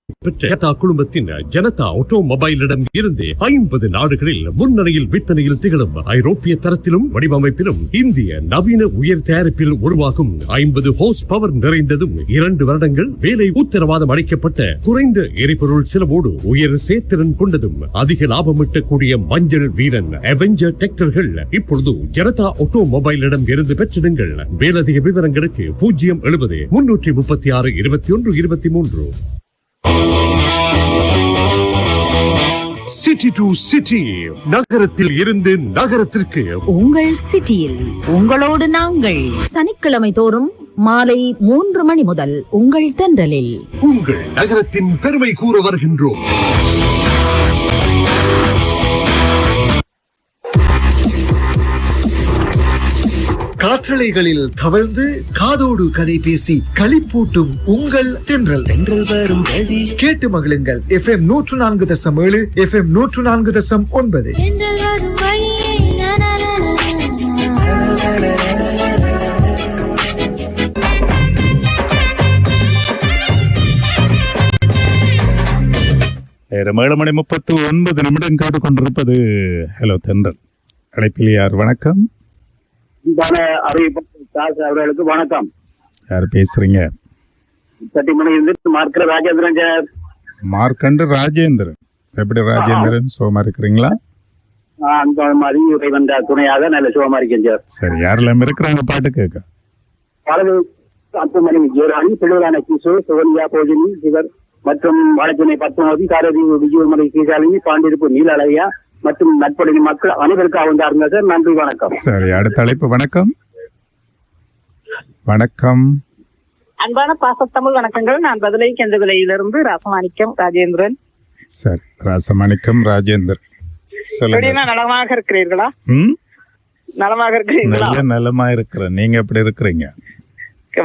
பெற்ற டாடா குழுமத்தின் ஜனதா ஆட்டோமொபைலிடம் இருந்து 50 நாடுகளில் முன்னணியில் விற்பனையில் திகழும் ஐரோப்பிய தரத்திலும் வடிவமைப்பிலும் இந்திய நவீன உயர் தயாரிப்பில் உருவாகும் 50 ஹோஸ் பவர் நிறைந்ததும் 2 வருடங்கள் வேலை உத்தரவாதம் அளிக்கப்பட்ட குறைந்த எரிபொருள் செலவோடு உயர் சேத்திறன் கொண்டதும் அதிக லாபம் ஈட்டக்கூடிய மஞ்சள் வீரன் அவெஞ்சர் டிராக்டர்கள் இப்பொழுது ஜனதா ஆட்டோமொபைலிடம் இருந்து பெற்றிடுங்கள். மேலதிக விவரங்களுக்கு 070-336-21-23. சிட்டி டு சிட்டி, நகரத்தில் இருந்து நகரத்திற்கு உங்கள் சிட்டியில் உங்களோடு நாங்கள் சனிக்கிழமை தோறும் மாலை 3 மணி முதல் உங்கள் தென்றலில் உங்கள் நகரத்தின் பெருமை கூற வருகின்றோம். காற்றலைகளில் தவழ்ந்து காதோடு கதை பேசி களிப்பூட்டும் உங்கள் தென்றல் வரும் வழி கேட்டு மகிழுங்கள். FM 104.7, FM 104.9. நேரம் 7:39 கேட்டுக்கொண்டிருப்பது ஹலோ தென்றல். அழைப்பில் யார்? வணக்கம். அவர்களுக்கு வணக்கம். யார் பேசுறீங்க? ராஜேந்திரன் சார். மார்க்கண்டு ராஜேந்திரன். எப்படி ராஜேந்திரன், சுகமா இருக்கிறீங்களா? அந்த மாதிரி இறைவன் துணையாக நல்ல சுகமா இருக்கேன் சார். சரி, யாரெல்லாம் இருக்கிறாங்க பாட்டு கேட்க? பலது அத்துமணி ஜோராணி, பிள்ளைகளான கிஷோர், சுகன்யா, போஜினி, சிவர் மற்றும் வடச்சென்னை பத்மாவதி, காரதி, விஜயமலை, கீழாலினி, பாண்டிருப்பு, நீலழகையா மற்றும் நட்புடைய மக்கள் அனைவருக்காக வந்தாருங்க சார். நன்றி, வணக்கம். சரி, அடுத்த அழைப்பு. வணக்கம். வணக்கம். அன்பான பாசத்தமிழ் வணக்கங்கள். நான் பதிலை கெந்தவிலையிலிருந்து ராசமாணிக்கம் ராஜேந்திரன். சரி, ராசமாணிக்கம் ராஜேந்திரன், சொல்லுங்க. நலமாக இருக்கிறீர்களா? நலமாக இருக்கிறீங்களா? நல்ல நலமா இருக்கிறேன். நீங்க எப்படி இருக்கிறீங்க?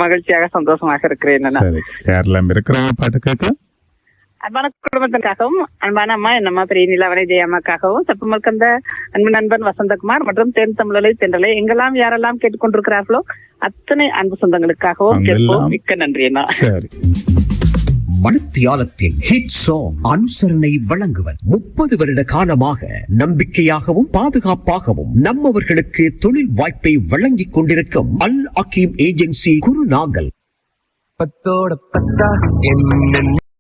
மகிழ்ச்சியாக சந்தோஷமாக இருக்கிறேன். சரி, யாரெல்லாம் இருக்கிறாங்க பாட்டு கேட்க? அன்பான குடும்பத்திற்காகவும், அன்பான அம்மா என்னம்மா பெரிய நிலவனை ஜெயம்மாக்காகவும், செப்பமல் கந்த அன்பு நண்பன் வசந்தகுமார் மற்றும் தென் தமிழலை தென்றலை எங்கெல்லாம் யாரெல்லாம் கேட்டுக்கொண்டிருக்கிறார்களோ அத்தனை அன்பு சொந்தங்களுக்காகவும் கேட்போம். மிக்க நன்றி அண்ணா. சரி. மணித்தியாலத்தின் ஹிட் சாங் அனுசரணை வழங்குவர் 30 வருட காலமாக நம்பிக்கையாகவும் பாதுகாப்பாகவும் நம்மவர்களுக்கு தொழில் வாய்ப்பை வழங்கிக் கொண்டிருக்கும் அல் அகீம் ஏஜென்சி குருநாகல்.